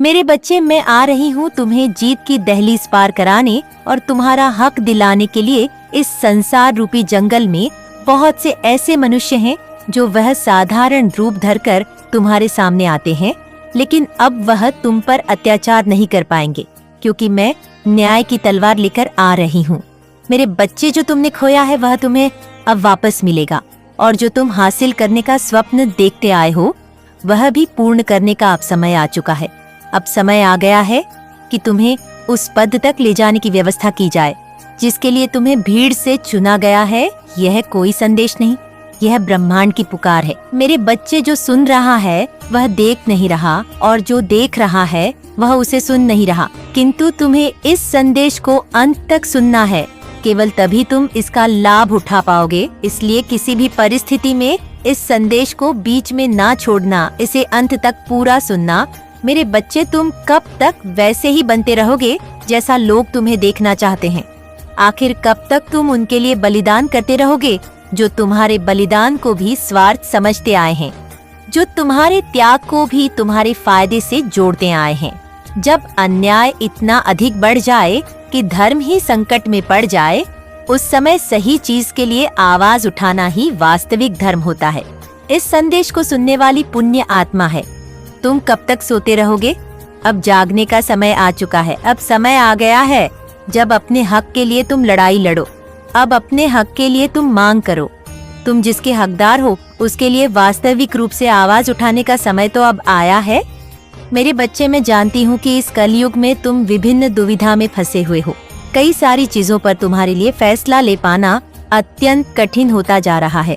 मेरे बच्चे, मैं आ रही हूँ तुम्हें जीत की दहलीज पार कराने और तुम्हारा हक दिलाने के लिए। इस संसार रूपी जंगल में बहुत से ऐसे मनुष्य हैं जो वह साधारण रूप धरकर तुम्हारे सामने आते हैं, लेकिन अब वह तुम पर अत्याचार नहीं कर पाएंगे, क्योंकि मैं न्याय की तलवार लेकर आ रही हूँ। मेरे बच्चे, जो तुमने खोया है वह तुम्हें अब वापस मिलेगा, और जो तुम हासिल करने का स्वप्न देखते आए हो वह भी पूर्ण करने का अब समय आ चुका है। अब समय आ गया है कि तुम्हें उस पद तक ले जाने की व्यवस्था की जाए जिसके लिए तुम्हें भीड़ से चुना गया है। यह कोई संदेश नहीं, यह ब्रह्मांड की पुकार है। मेरे बच्चे, जो सुन रहा है वह देख नहीं रहा, और जो देख रहा है वह उसे सुन नहीं रहा, किंतु तुम्हें इस संदेश को अंत तक सुनना है। केवल तभी तुम इसका लाभ उठा पाओगे। इसलिए किसी भी परिस्थिति में इस संदेश को बीच में ना छोड़ना, इसे अंत तक पूरा सुनना। मेरे बच्चे, तुम कब तक वैसे ही बनते रहोगे जैसा लोग तुम्हें देखना चाहते हैं? आखिर कब तक तुम उनके लिए बलिदान करते रहोगे जो तुम्हारे बलिदान को भी स्वार्थ समझते आए हैं, जो तुम्हारे त्याग को भी तुम्हारे फायदे से जोड़ते आए हैं? जब अन्याय इतना अधिक बढ़ जाए कि धर्म ही संकट में पड़ जाए, उस समय सही चीज के लिए आवाज उठाना ही वास्तविक धर्म होता है। इस संदेश को सुनने वाली पुण्य आत्मा है। तुम कब तक सोते रहोगे? अब जागने का समय आ चुका है। अब समय आ गया है जब अपने हक के लिए तुम लड़ाई लड़ो। अब अपने हक के लिए तुम मांग करो। तुम जिसके हकदार हो उसके लिए वास्तविक रूप से आवाज उठाने का समय तो अब आया है। मेरे बच्चे, मैं जानती हूँ कि इस कलयुग में तुम विभिन्न दुविधा में फंसे हुए हो। कई सारी चीजों पर तुम्हारे लिए फैसला ले पाना अत्यंत कठिन होता जा रहा है,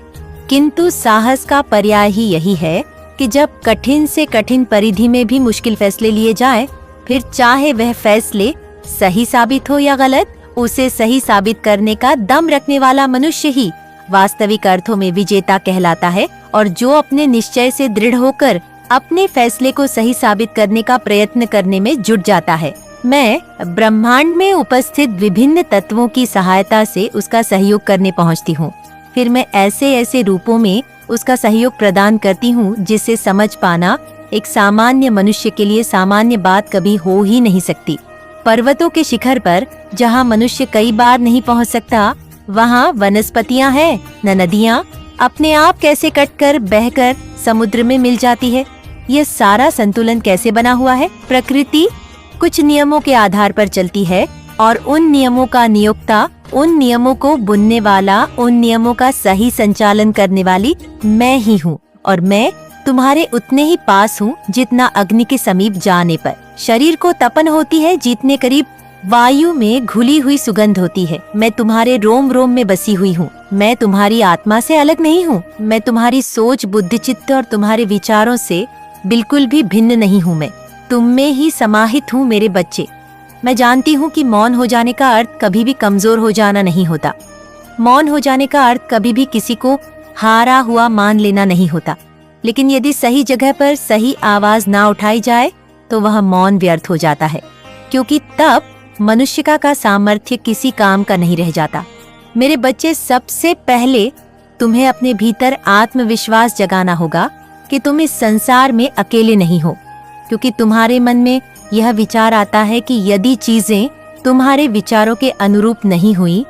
किंतु साहस का पर्याय ही यही है कि जब कठिन से कठिन परिधि में भी मुश्किल फैसले लिए जाएं, फिर चाहे वह फैसले सही साबित हो या गलत, उसे सही साबित करने का दम रखने वाला मनुष्य ही वास्तविक अर्थों में विजेता कहलाता है। और जो अपने निश्चय से दृढ़ होकर अपने फैसले को सही साबित करने का प्रयत्न करने में जुट जाता है। मैं ब्रह्मांड में उपस्थित विभिन्न तत्वों की सहायता से उसका सहयोग करने पहुंचती हूँ। फिर मैं ऐसे ऐसे रूपों में उसका सहयोग प्रदान करती हूँ जिसे समझ पाना एक सामान्य मनुष्य के लिए सामान्य बात कभी हो ही नहीं सकती। पर्वतों के शिखर पर जहाँ मनुष्य कई बार नहीं पहुँच सकता, वहाँ वनस्पतियाँ हैं न नदियाँ। अपने आप कैसे कटकर बहकर समुद्र में मिल जाती है? यह सारा संतुलन कैसे बना हुआ है? प्रकृति कुछ नियमों के आधार पर चलती है, और उन नियमों का नियोक्ता, उन नियमों को बुनने वाला, उन नियमों का सही संचालन करने वाली मैं ही हूँ। और मैं तुम्हारे उतने ही पास हूँ जितना अग्नि के समीप जाने पर शरीर को तपन होती है, जितने करीब वायु में घुली हुई सुगंध होती है। मैं तुम्हारे रोम रोम में बसी हुई हूँ। मैं तुम्हारी आत्मा से अलग नहीं हूँ। मैं तुम्हारी सोच, बुद्धि, चित्त और तुम्हारे विचारों से बिल्कुल भी भिन्न नहीं हूँ। मैं तुम में ही समाहित हूँ। मेरे बच्चे, मैं जानती हूँ कि मौन हो जाने का अर्थ कभी भी कमजोर हो जाना नहीं होता। मौन हो जाने का अर्थ कभी भी किसी को हारा हुआ मान लेना नहीं होता। लेकिन यदि सही जगह पर सही आवाज ना उठाई जाए तो वह मौन व्यर्थ हो जाता है, क्योंकि तब मनुष्य का सामर्थ्य किसी काम का नहीं रह जाता। मेरे बच्चे, सबसे पहले तुम्हें अपने भीतर आत्मविश्वास जगाना होगा कि तुम इस संसार में अकेले नहीं हो, क्योंकि तुम्हारे मन में यह विचार आता है कि यदि चीजें तुम्हारे विचारों के अनुरूप नहीं हुई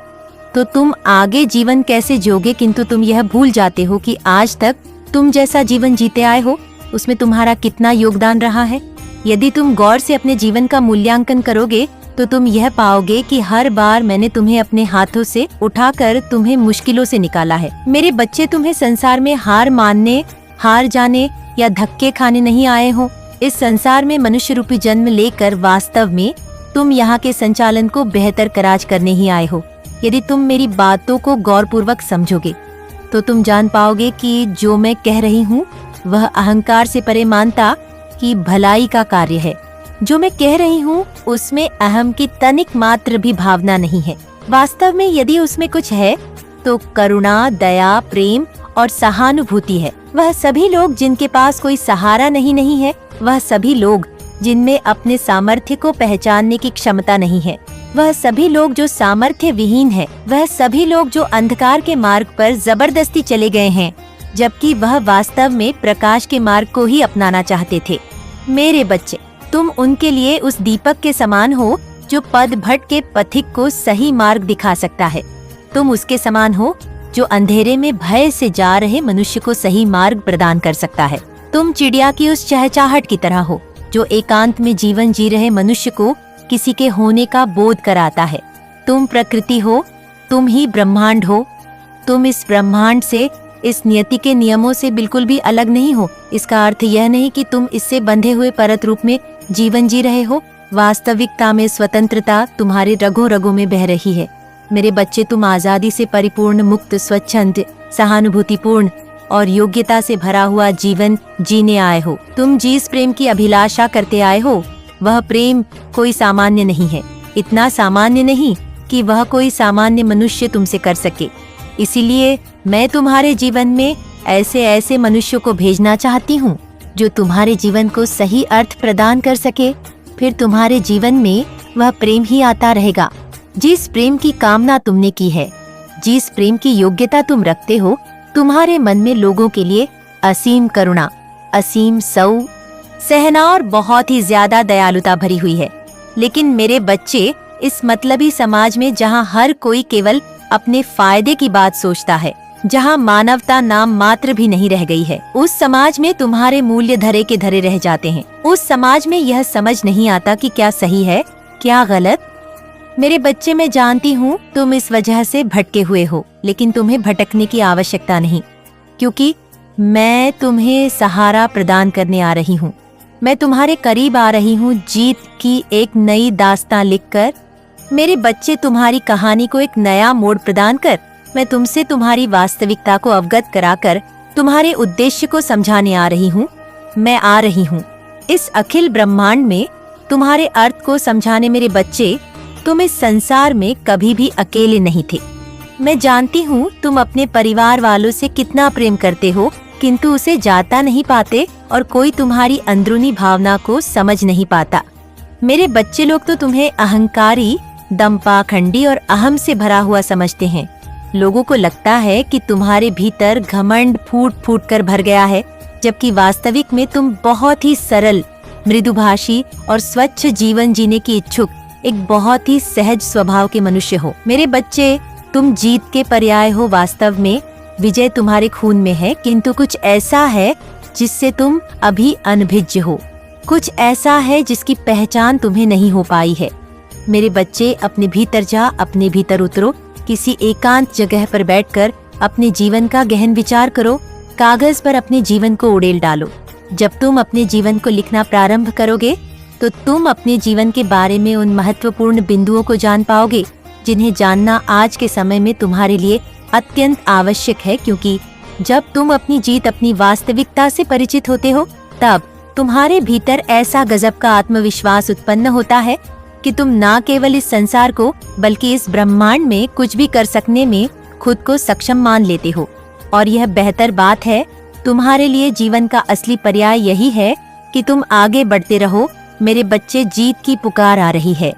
तो तुम आगे जीवन कैसे जियोगे। किंतु तुम यह भूल जाते हो कि आज तक तुम जैसा जीवन जीते आए हो उसमें तुम्हारा कितना योगदान रहा है। यदि तुम गौर से अपने जीवन का मूल्यांकन करोगे तो तुम यह पाओगे कि हर बार मैंने तुम्हें अपने हाथों से उठाकर तुम्हें मुश्किलों से निकाला है। मेरे बच्चे, तुम्हें संसार में हार मानने, हार जाने या धक्के खाने नहीं आए हो। इस संसार में मनुष्य रूपी जन्म लेकर वास्तव में तुम यहाँ के संचालन को बेहतर कराज करने ही आए हो। यदि तुम मेरी बातों को गौरपूर्वक समझोगे तो तुम जान पाओगे कि जो मैं कह रही हूँ वह अहंकार से परे मानता कि भलाई का कार्य है। जो मैं कह रही हूँ उसमें अहम की तनिक मात्र भी भावना नहीं है। वास्तव में यदि उसमें कुछ है तो करुणा, दया, प्रेम और सहानुभूति है। वह सभी लोग जिनके पास कोई सहारा नहीं है, वह सभी लोग जिनमें अपने सामर्थ्य को पहचानने की क्षमता नहीं है, वह सभी लोग जो सामर्थ्य विहीन है, वह सभी लोग जो अंधकार के मार्ग पर जबरदस्ती चले गए हैं, जबकि वह वास्तव में प्रकाश के मार्ग को ही अपनाना चाहते थे। मेरे बच्चे, तुम उनके लिए उस दीपक के समान हो जो पद भट्ट के पथिक को सही मार्ग दिखा सकता है। तुम उसके समान हो जो अंधेरे में भय से जा रहे मनुष्य को सही मार्ग प्रदान कर सकता है। तुम चिड़िया की उस चहचहाहट की तरह हो जो एकांत में जीवन जी रहे मनुष्य को किसी के होने का बोध कराता है। तुम प्रकृति हो, तुम ही ब्रह्मांड हो। तुम इस ब्रह्मांड से, इस नियति के नियमों से बिल्कुल भी अलग नहीं हो। इसका अर्थ यह नहीं कि तुम इससे बंधे हुए परत रूप में जीवन जी रहे हो। वास्तविकता में स्वतंत्रता तुम्हारे रगों रगों में बह रही है। मेरे बच्चे, तुम आजादी से परिपूर्ण, मुक्त, स्वच्छंद, सहानुभूतिपूर्ण और योग्यता से भरा हुआ जीवन जीने आए हो। तुम जिस प्रेम की अभिलाषा करते आए हो वह प्रेम कोई सामान्य नहीं है। इतना सामान्य नहीं कि वह कोई सामान्य मनुष्य तुमसे कर सके। इसीलिए मैं तुम्हारे जीवन में ऐसे ऐसे मनुष्यों को भेजना चाहती हूँ जो तुम्हारे जीवन को सही अर्थ प्रदान कर सके। फिर तुम्हारे जीवन में वह प्रेम ही आता रहेगा जिस प्रेम की कामना तुमने की है, जिस प्रेम की योग्यता तुम रखते हो। तुम्हारे मन में लोगों के लिए असीम करुणा, असीम सहना और बहुत ही ज्यादा दयालुता भरी हुई है। लेकिन मेरे बच्चे, इस मतलबी समाज में जहाँ हर कोई केवल अपने फायदे की बात सोचता है, जहाँ मानवता नाम मात्र भी नहीं रह गई है, उस समाज में तुम्हारे मूल्य धरे के धरे रह जाते हैं। उस समाज में यह समझ नहीं आता कि क्या सही है, क्या गलत। मेरे बच्चे, मैं जानती हूँ तुम इस वजह से भटके हुए हो, लेकिन तुम्हें भटकने की आवश्यकता नहीं, क्योंकि मैं तुम्हें सहारा प्रदान करने आ रही हूँ। मैं तुम्हारे करीब आ रही हूँ जीत की एक नई दास्तां लिखकर। मेरे बच्चे, तुम्हारी कहानी को एक नया मोड़ प्रदान कर मैं तुमसे तुम्हारी वास्तविकता को अवगत कराकर तुम्हारे उद्देश्य को समझाने आ रही हूँ। मैं आ रही हूँ इस अखिल ब्रह्मांड में तुम्हारे अर्थ को समझाने। मेरे बच्चे, तुम इस संसार में कभी भी अकेले नहीं थे। मैं जानती हूँ तुम अपने परिवार वालों से कितना प्रेम करते हो, किंतु उसे जाता नहीं पाते और कोई तुम्हारी अंदरूनी भावना को समझ नहीं पाता। मेरे बच्चे लोग तो तुम्हें अहंकारी, दंपाखंडी और अहम से भरा हुआ समझते हैं। लोगों को लगता है कि तुम्हारे भीतर घमंड फूट फूट कर भर गया है, जबकि वास्तविक में तुम बहुत ही सरल, मृदुभाषी और स्वच्छ जीवन जीने की इच्छुक एक बहुत ही सहज स्वभाव के मनुष्य हो। मेरे बच्चे, तुम जीत के पर्याय हो। वास्तव में विजय तुम्हारे खून में है, किंतु कुछ ऐसा है जिससे तुम अभी अनभिज्ञ हो। कुछ ऐसा है जिसकी पहचान तुम्हें नहीं हो पाई है। मेरे बच्चे, अपने भीतर जा, अपने भीतर उतरो। किसी एकांत जगह पर बैठकर अपने जीवन का गहन विचार करो। कागज पर अपने जीवन को उड़ेल डालो। जब तुम अपने जीवन को लिखना प्रारंभ करोगे तो तुम अपने जीवन के बारे में उन महत्वपूर्ण बिंदुओं को जान पाओगे जिन्हें जानना आज के समय में तुम्हारे लिए अत्यंत आवश्यक है, क्योंकि जब तुम अपनी जीत, अपनी वास्तविकता से परिचित होते हो, तब तुम्हारे भीतर ऐसा गजब का आत्मविश्वास उत्पन्न होता है कि तुम ना केवल इस संसार को बल्कि इस ब्रह्मांड में कुछ भी कर सकने में खुद को सक्षम मान लेते हो। और यह बेहतर बात है, तुम्हारे लिए जीवन का असली पर्याय यही है कि तुम आगे बढ़ते रहो। मेरे बच्चे, जीत की पुकार आ रही है।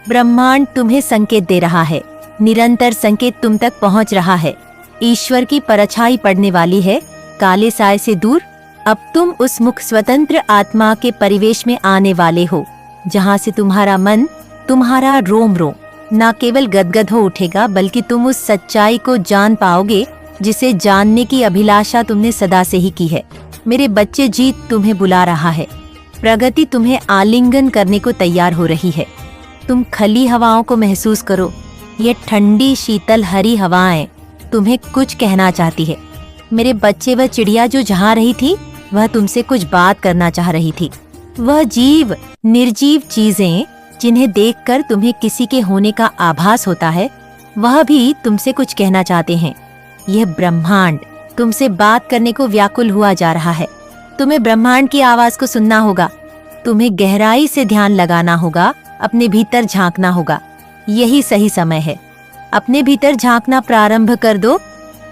ब्रह्मांड तुम्हें संकेत दे रहा है, निरंतर संकेत तुम तक पहुंच रहा है। ईश्वर की परछाई पड़ने वाली है काले साए से दूर। अब तुम उस मुक्त स्वतंत्र आत्मा के परिवेश में आने वाले हो, जहाँ से तुम्हारा मन, तुम्हारा रोम रोम न केवल गदगद हो उठेगा, बल्कि तुम उस सच्चाई को जान पाओगे जिसे जानने की अभिलाषा तुमने सदा से ही की है। मेरे बच्चे, जीत तुम्हें बुला रहा है। प्रगति तुम्हें आलिंगन करने को तैयार हो रही है। तुम खली हवाओं को महसूस करो। ये ठंडी शीतल हरी हवाएं तुम्हें कुछ कहना चाहती है। मेरे बच्चे, वह चिड़िया जो जहाँ रही थी वह तुमसे कुछ बात करना चाह रही थी। वह जीव, निर्जीव चीजें जिन्हें देखकर तुम्हें किसी के होने का आभास होता है, वह भी तुमसे कुछ कहना चाहते हैं। यह ब्रह्मांड तुमसे बात करने को व्याकुल हुआ जा रहा है। तुम्हें ब्रह्मांड की आवाज को सुनना होगा। तुम्हें गहराई से ध्यान लगाना होगा, अपने भीतर झांकना होगा। यही सही समय है। अपने भीतर झांकना प्रारंभ कर दो।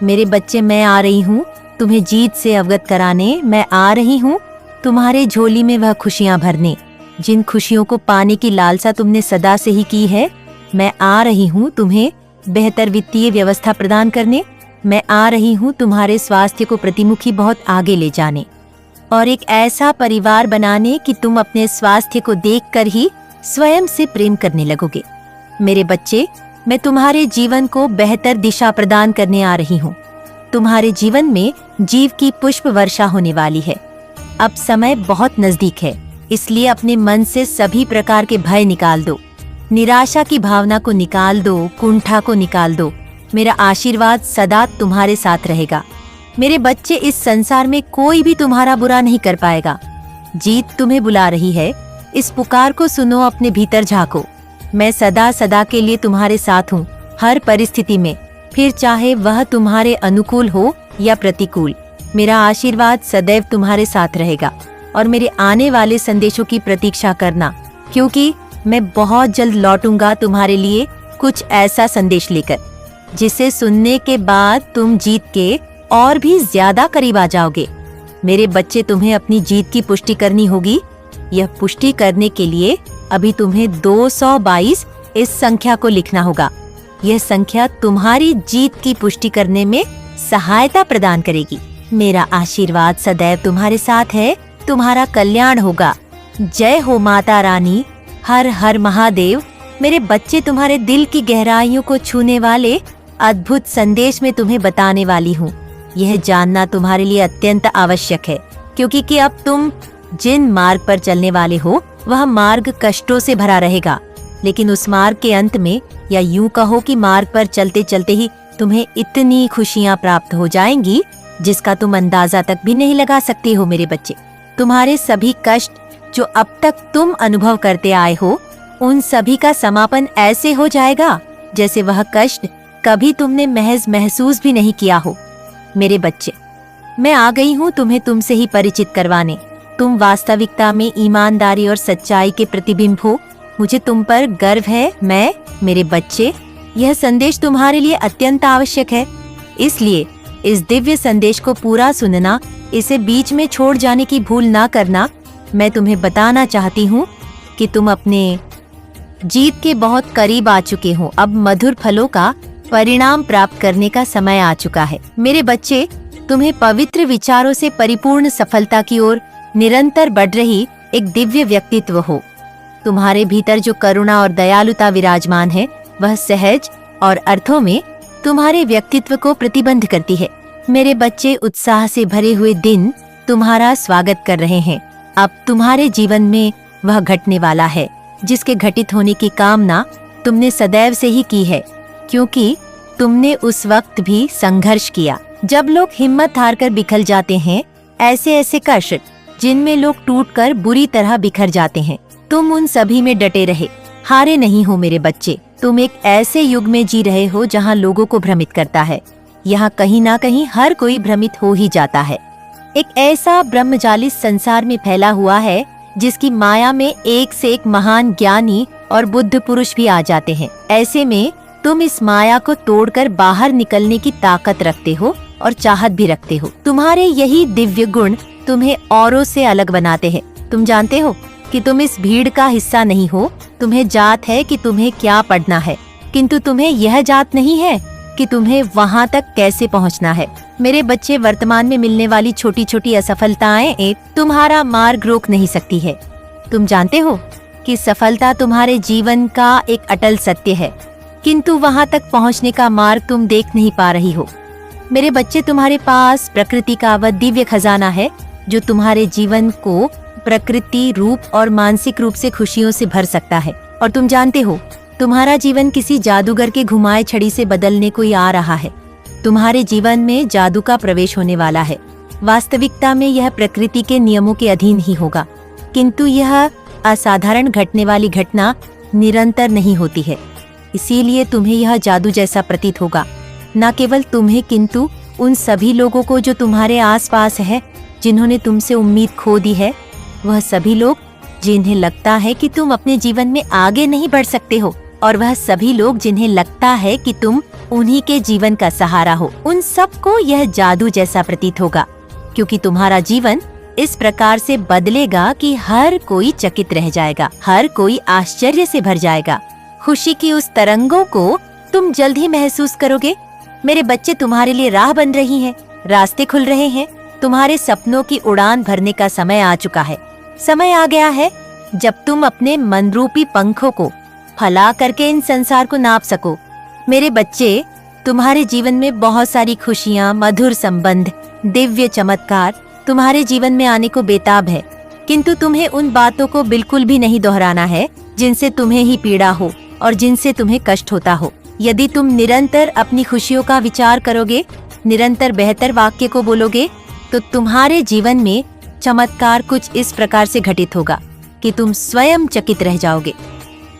मेरे बच्चे, मैं आ रही हूँ तुम्हें जीत से अवगत कराने। मैं आ रही हूँ तुम्हारे झोली में वह खुशियाँ भरने जिन खुशियों को पाने की लालसा तुमने सदा से ही की है। मैं आ रही हूँ तुम्हें बेहतर वित्तीय व्यवस्था प्रदान करने। मैं आ रही हूँ तुम्हारे स्वास्थ्य को प्रतिमुखी बहुत आगे ले जाने। और एक ऐसा परिवार बनाने कि तुम अपने स्वास्थ्य को देखकर ही स्वयं से प्रेम करने लगोगे। मेरे बच्चे, मैं तुम्हारे जीवन को बेहतर दिशा प्रदान करने आ रही हूँ। तुम्हारे जीवन में जीव की पुष्प वर्षा होने वाली है। अब समय बहुत नजदीक है, इसलिए अपने मन से सभी प्रकार के भय निकाल दो, निराशा की भावना को निकाल दो, कुंठा को निकाल दो। मेरा आशीर्वाद सदा तुम्हारे साथ रहेगा। मेरे बच्चे, इस संसार में कोई भी तुम्हारा बुरा नहीं कर पाएगा। जीत तुम्हें बुला रही है, इस पुकार को सुनो, अपने भीतर झांको। मैं सदा सदा के लिए तुम्हारे साथ हूँ, हर परिस्थिति में, फिर चाहे वह तुम्हारे अनुकूल हो या प्रतिकूल। मेरा आशीर्वाद सदैव तुम्हारे साथ रहेगा और मेरे आने वाले संदेशों की प्रतीक्षा करना, क्योंकि मैं बहुत जल्द लौटूंगा तुम्हारे लिए कुछ ऐसा संदेश लेकर जिसे सुनने के बाद तुम जीत के और भी ज्यादा करीब आ जाओगे। मेरे बच्चे, तुम्हें अपनी जीत की पुष्टि करनी होगी। यह पुष्टि करने के लिए अभी तुम्हें 222 इस संख्या को लिखना होगा। यह संख्या तुम्हारी जीत की पुष्टि करने में सहायता प्रदान करेगी। मेरा आशीर्वाद सदैव तुम्हारे साथ है, तुम्हारा कल्याण होगा। जय हो माता रानी, हर हर महादेव। मेरे बच्चे, तुम्हारे दिल की गहराइयों को छूने वाले अद्भुत संदेश में तुम्हें बताने वाली हूँ। यह जानना तुम्हारे लिए अत्यंत आवश्यक है, क्योंकि कि अब तुम जिन मार्ग पर चलने वाले हो वह मार्ग कष्टों से भरा रहेगा, लेकिन उस मार्ग के अंत में, या यूं कहो कि मार्ग पर चलते चलते ही तुम्हें इतनी खुशियां प्राप्त हो जाएंगी जिसका तुम अंदाजा तक भी नहीं लगा सकते हो। मेरे बच्चे, तुम्हारे सभी कष्ट जो अब तक तुम अनुभव करते आए हो, उन सभी का समापन ऐसे हो जाएगा जैसे वह कष्ट कभी तुमने महज महसूस भी नहीं किया हो। मेरे बच्चे, मैं आ गई हूँ तुम्हें तुमसे ही परिचित करवाने। तुम वास्तविकता में ईमानदारी और सच्चाई के प्रतिबिंब हो। मुझे तुम पर गर्व है। मेरे बच्चे, यह संदेश तुम्हारे लिए अत्यंत आवश्यक है, इसलिए इस दिव्य संदेश को पूरा सुनना, इसे बीच में छोड़ जाने की भूल ना करना। मैं तुम्हें बताना चाहती हूँ कि तुम अपने जीत के बहुत करीब आ चुके हो। अब मधुर फलों का परिणाम प्राप्त करने का समय आ चुका है। मेरे बच्चे, तुम्हें पवित्र विचारों से परिपूर्ण सफलता की ओर निरंतर बढ़ रही एक दिव्य व्यक्तित्व हो। तुम्हारे भीतर जो करुणा और दयालुता विराजमान है, वह सहज और अर्थों में तुम्हारे व्यक्तित्व को प्रतिबंध करती है। मेरे बच्चे, उत्साह से भरे हुए दिन तुम्हारा स्वागत कर रहे हैं। अब तुम्हारे जीवन में वह घटने वाला है जिसके घटित होने की कामना तुमने सदैव से ही की है, क्योंकि तुमने उस वक्त भी संघर्ष किया जब लोग हिम्मत हारकर बिखर जाते हैं। ऐसे ऐसे कष्ट जिनमें लोग टूटकर बुरी तरह बिखर जाते हैं, तुम उन सभी में डटे रहे, हारे नहीं हो। मेरे बच्चे, तुम एक ऐसे युग में जी रहे हो जहां लोगों को भ्रमित करता है। यहाँ कहीं ना कहीं हर कोई भ्रमित हो ही जाता है। एक ऐसा ब्रह्मजाली संसार में फैला हुआ है जिसकी माया में एक से एक महान ज्ञानी और बुद्ध पुरुष भी आ जाते हैं। ऐसे में तुम इस माया को तोड़कर बाहर निकलने की ताकत रखते हो और चाहत भी रखते हो। तुम्हारे यही दिव्य गुण तुम्हें औरों से अलग बनाते हैं। तुम जानते हो कि तुम इस भीड़ का हिस्सा नहीं हो। तुम्हें जात है कि तुम्हें क्या पढ़ना है, किंतु तुम्हें यह जात नहीं है कि तुम्हें वहाँ तक कैसे पहुँचना है। मेरे बच्चे, वर्तमान में मिलने वाली छोटी छोटी असफलताएं तुम्हारा मार्ग रोक नहीं सकती है। तुम जानते हो कि सफलता तुम्हारे जीवन का एक अटल सत्य है, किंतु वहाँ तक पहुँचने का मार्ग तुम देख नहीं पा रही हो। मेरे बच्चे, तुम्हारे पास प्रकृति का वह दिव्य खजाना है जो तुम्हारे जीवन को प्रकृति रूप और मानसिक रूप से खुशियों से भर सकता है। और तुम जानते हो, तुम्हारा जीवन किसी जादूगर के घुमाए छड़ी से बदलने को ही आ रहा है। तुम्हारे जीवन में जादू का प्रवेश होने वाला है। वास्तविकता में यह प्रकृति के नियमों के अधीन ही होगा, किंतु यह असाधारण घटने वाली घटना निरंतर नहीं होती है। इसीलिए तुम्हें यह जादू जैसा प्रतीत होगा। न केवल तुम्हें, किंतु उन सभी लोगों को जो तुम्हारे आसपास है, जिन्होंने तुमसे उम्मीद खो दी है। वह सभी लोग जिन्हें लगता है कि तुम अपने जीवन में आगे नहीं बढ़ सकते हो, और वह सभी लोग जिन्हें लगता है कि तुम उन्हीं के जीवन का सहारा हो। उन सबको यह जादू जैसा प्रतीत होगा, क्योंकि तुम्हारा जीवन इस प्रकार से बदलेगा कि हर कोई चकित रह जाएगा, हर कोई आश्चर्य से भर जाएगा। खुशी की उस तरंगों को तुम जल्द ही महसूस करोगे। मेरे बच्चे, तुम्हारे लिए राह बन रही है, रास्ते खुल रहे हैं। तुम्हारे सपनों की उड़ान भरने का समय आ चुका है। समय आ गया है जब तुम अपने मनरूपी पंखों को फैला करके इन संसार को नाप सको। मेरे बच्चे, तुम्हारे जीवन में बहुत सारी खुशियाँ, मधुर संबंध, दिव्य चमत्कार तुम्हारे जीवन में आने को बेताब है, किंतु तुम्हें उन बातों को बिल्कुल भी नहीं दोहराना है जिनसे तुम्हें ही पीड़ा हो और जिनसे तुम्हें कष्ट होता हो। यदि तुम निरंतर अपनी खुशियों का विचार करोगे, निरंतर बेहतर वाक्य को बोलोगे, तो तुम्हारे जीवन में चमत्कार कुछ इस प्रकार से घटित होगा कि तुम स्वयं चकित रह जाओगे।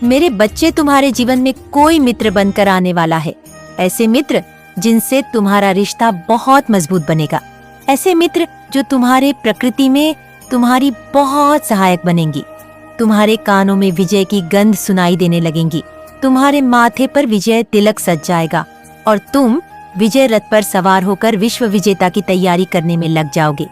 मेरे बच्चे, तुम्हारे जीवन में कोई मित्र बनकर आने वाला है। ऐसे मित्र जिनसे तुम्हारा रिश्ता बहुत मजबूत बनेगा। ऐसे मित्र जो तुम्हारे प्रकृति में तुम्हारी बहुत सहायक बनेंगी। तुम्हारे कानों में विजय की गंध सुनाई देने लगेंगी। तुम्हारे माथे पर विजय तिलक सज जाएगा और तुम विजय रथ पर सवार होकर विश्व विजेता की तैयारी करने में लग जाओगे।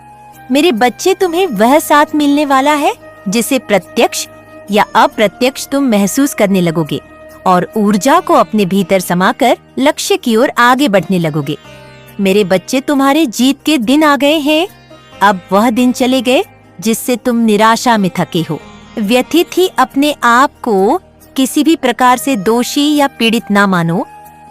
मेरे बच्चे, तुम्हें वह साथ मिलने वाला है जिसे प्रत्यक्ष या अप्रत्यक्ष तुम महसूस करने लगोगे और ऊर्जा को अपने भीतर समाकर लक्ष्य की ओर आगे बढ़ने लगोगे। मेरे बच्चे, तुम्हारे जीत के दिन आ गए हैं। अब वह दिन चले गए जिससे तुम निराशा में थके हो। व्यथित ही अपने आप को किसी भी प्रकार से दोषी या पीड़ित ना मानो।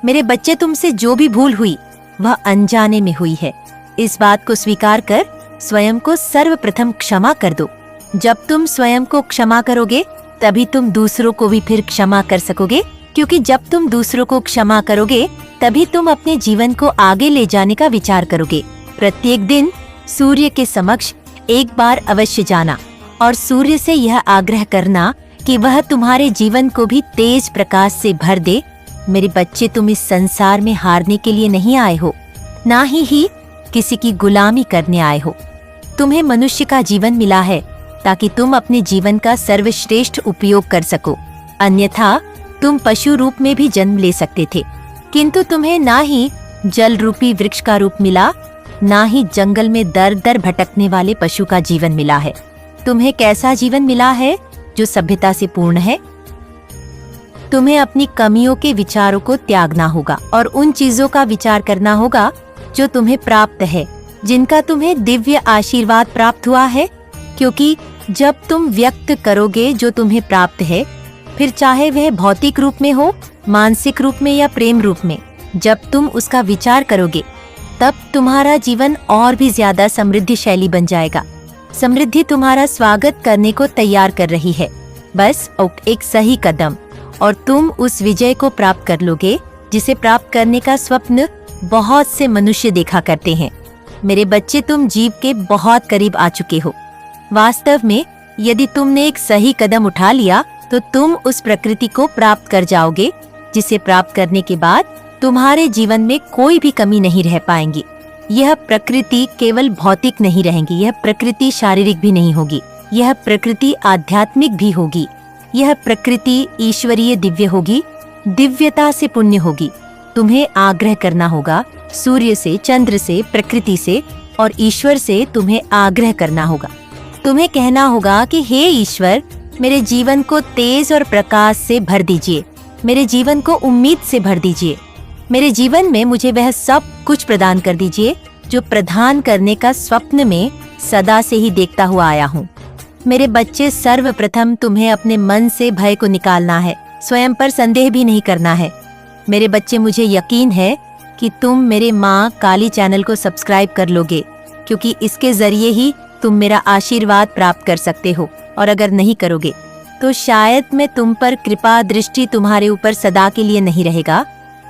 मेरे बच्चे, तुमसे जो भी भूल हुई वह अनजाने में हुई है। इस बात को स्वीकार कर स्वयं को सर्वप्रथम क्षमा कर दो। जब तुम स्वयं को क्षमा करोगे तभी तुम दूसरों को भी फिर क्षमा कर सकोगे, क्योंकि जब तुम दूसरों को क्षमा करोगे तभी तुम अपने जीवन को आगे ले जाने का विचार करोगे। प्रत्येक दिन सूर्य के समक्ष एक बार अवश्य जाना और सूर्य से यह आग्रह करना कि वह तुम्हारे जीवन को भी तेज प्रकाश से भर दे। मेरे बच्चे, तुम इस संसार में हारने के लिए नहीं आए हो, ना ही किसी की गुलामी करने आए हो। तुम्हें मनुष्य का जीवन मिला है ताकि तुम अपने जीवन का सर्वश्रेष्ठ उपयोग कर सको। अन्यथा तुम पशु रूप में भी जन्म ले सकते थे, किंतु तुम्हें ना ही जल रूपी वृक्ष का रूप मिला, ना ही जंगल में दर दर भटकने वाले पशु का जीवन मिला है। तुम्हें कैसा जीवन मिला है जो सभ्यता से पूर्ण है। तुम्हें अपनी कमियों के विचारों को त्यागना होगा और उन चीजों का विचार करना होगा जो तुम्हें प्राप्त है, जिनका तुम्हें दिव्य आशीर्वाद प्राप्त हुआ है। क्योंकि जब तुम व्यक्त करोगे जो तुम्हें प्राप्त है, फिर चाहे वह भौतिक रूप में हो, मानसिक रूप में या प्रेम रूप में, जब तुम उसका विचार करोगे तब तुम्हारा जीवन और भी ज्यादा समृद्धिशाली बन जाएगा। समृद्धि तुम्हारा स्वागत करने को तैयार कर रही है। बस एक सही कदम और तुम उस विजय को प्राप्त कर लोगे जिसे प्राप्त करने का स्वप्न बहुत से मनुष्य देखा करते हैं। मेरे बच्चे, तुम जीव के बहुत करीब आ चुके हो। वास्तव में यदि तुमने एक सही कदम उठा लिया तो तुम उस प्रकृति को प्राप्त कर जाओगे, जिसे प्राप्त करने के बाद तुम्हारे जीवन में कोई भी कमी नहीं रह पाएंगी। यह प्रकृति केवल भौतिक नहीं रहेगी, यह प्रकृति शारीरिक भी नहीं होगी, यह प्रकृति आध्यात्मिक भी होगी। यह प्रकृति ईश्वरीय दिव्य होगी, दिव्यता से पुण्य होगी। तुम्हें आग्रह करना होगा सूर्य से, चंद्र से, प्रकृति से और ईश्वर से तुम्हें आग्रह करना होगा। तुम्हें कहना होगा कि हे ईश्वर, मेरे जीवन को तेज और प्रकाश से भर दीजिए, मेरे जीवन को उम्मीद से भर दीजिए, मेरे जीवन में मुझे वह सब कुछ प्रदान कर दीजिए जो प्रदान करने का स्वप्न में सदा से ही देखता हुआ आया हूँ। मेरे बच्चे, सर्वप्रथम तुम्हें अपने मन से भय को निकालना है, स्वयं पर संदेह भी नहीं करना है। मेरे बच्चे, मुझे यकीन है कि तुम मेरे माँ काली चैनल को सब्सक्राइब कर लोगे, क्योंकि इसके जरिए ही तुम मेरा आशीर्वाद प्राप्त कर सकते हो, और अगर नहीं करोगे तो शायद मैं तुम पर कृपा दृष्टि तुम्हारे ऊपर सदा के लिए नहीं रहेगा।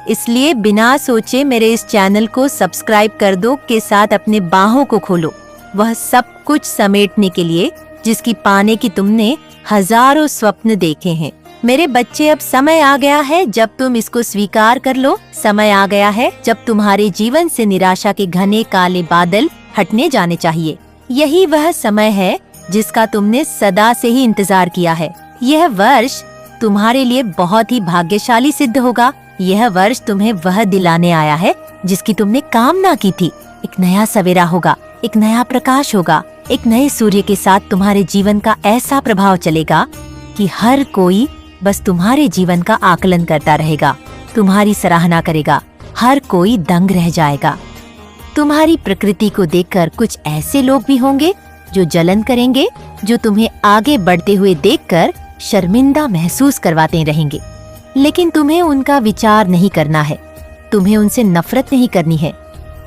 इसलिए बिना सोचे मेरे इस चैनल को सब्सक्राइब कर दो, के साथ अपने बाहों को खोलो वह सब कुछ समेटने के लिए जिसकी पाने की तुमने हजारों स्वप्न देखे हैं। मेरे बच्चे, अब समय आ गया है जब तुम इसको स्वीकार कर लो। समय आ गया है जब तुम्हारे जीवन से निराशा के घने काले बादल हटने जाने चाहिए। यही वह समय है जिसका तुमने सदा से ही इंतजार किया है। यह वर्ष तुम्हारे लिए बहुत ही भाग्यशाली सिद्ध होगा। यह वर्ष तुम्हें वह दिलाने आया है जिसकी तुमने कामना की थी। एक नया सवेरा होगा, एक नया प्रकाश होगा, एक नए सूर्य के साथ तुम्हारे जीवन का ऐसा प्रभाव चलेगा कि हर कोई बस तुम्हारे जीवन का आकलन करता रहेगा, तुम्हारी सराहना करेगा, हर कोई दंग रह जाएगा। तुम्हारी प्रकृति को देखकर कुछ ऐसे लोग भी होंगे जो जलन करेंगे, जो तुम्हें आगे बढ़ते हुए देखकर शर्मिंदा महसूस करवाते रहेंगे। लेकिन तुम्हें उनका विचार नहीं करना है, तुम्हें उनसे नफरत नहीं करनी है,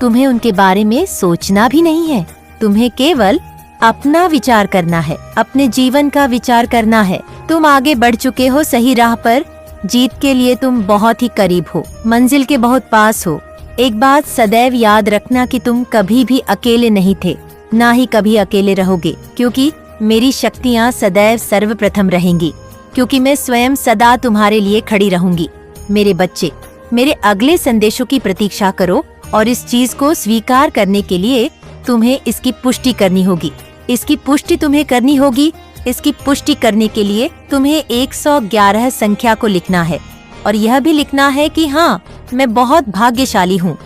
तुम्हें उनके बारे में सोचना भी नहीं है। तुम्हें केवल अपना विचार करना है, अपने जीवन का विचार करना है। तुम आगे बढ़ चुके हो सही राह पर, जीत के लिए तुम बहुत ही करीब हो, मंजिल के बहुत पास हो। एक बात सदैव याद रखना कि तुम कभी भी अकेले नहीं थे, ना ही कभी अकेले रहोगे, क्योंकि मेरी शक्तियाँ सदैव सर्वप्रथम रहेंगी, क्योंकि मैं स्वयं सदा तुम्हारे लिए खड़ी रहूंगी। मेरे बच्चे, मेरे अगले संदेशों की प्रतीक्षा करो और इस चीज को स्वीकार करने के लिए तुम्हें इसकी पुष्टि करनी होगी। इसकी पुष्टि तुम्हें करनी होगी। इसकी पुष्टि करने के लिए तुम्हें 111 संख्या को लिखना है और यह भी लिखना है कि हाँ, मैं बहुत भाग्यशाली हूँ।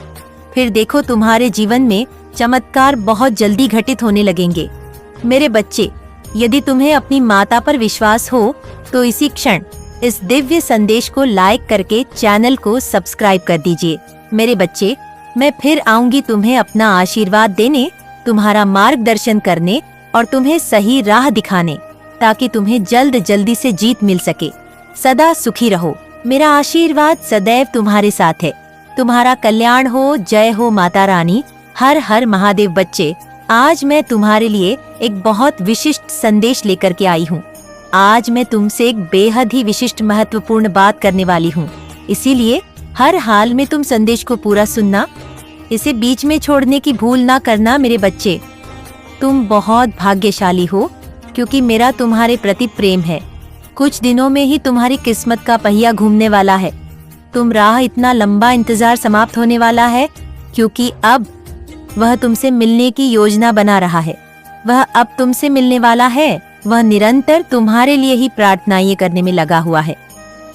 फिर देखो तुम्हारे जीवन में चमत्कार बहुत जल्दी घटित होने लगेंगे। मेरे बच्चे, यदि तुम्हें अपनी माता पर विश्वास हो तो इसी क्षण इस दिव्य संदेश को लाइक करके चैनल को सब्सक्राइब कर दीजिए। मेरे बच्चे, मैं फिर आऊंगी तुम्हें अपना आशीर्वाद देने, तुम्हारा मार्गदर्शन करने और तुम्हें सही राह दिखाने, ताकि तुम्हें जल्द जल्दी से जीत मिल सके। सदा सुखी रहो। मेरा आशीर्वाद सदैव तुम्हारे साथ है। तुम्हारा कल्याण हो। जय हो माता रानी। हर हर महादेव। बच्चे, आज मैं तुम्हारे लिए एक बहुत विशिष्ट संदेश लेकर के आई हूँ। आज मैं तुमसे एक बेहद ही विशिष्ट महत्वपूर्ण बात करने वाली हूँ, इसीलिए हर हाल में तुम संदेश को पूरा सुनना, इसे बीच में छोड़ने की भूल ना करना। मेरे बच्चे, तुम बहुत भाग्यशाली हो, क्योंकि मेरा तुम्हारे प्रति प्रेम है। कुछ दिनों में ही तुम्हारी किस्मत का पहिया घूमने वाला है। तुम राह इतना लंबा इंतजार समाप्त होने वाला है, क्योंकि अब वह तुमसे मिलने की योजना बना रहा है। वह अब तुमसे मिलने वाला है। वह निरंतर तुम्हारे लिए ही प्रार्थनाएं करने में लगा हुआ है।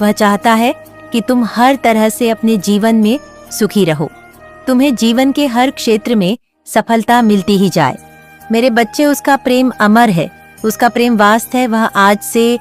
वह चाहता है कि तुम हर तरह से अपने जीवन में सुखी रहो, तुम्हें जीवन के हर क्षेत्र में सफलता मिलती ही जाए। मेरे बच्चे, उसका प्रेम अमर है, उसका प्रेम वास्त है। वह आज से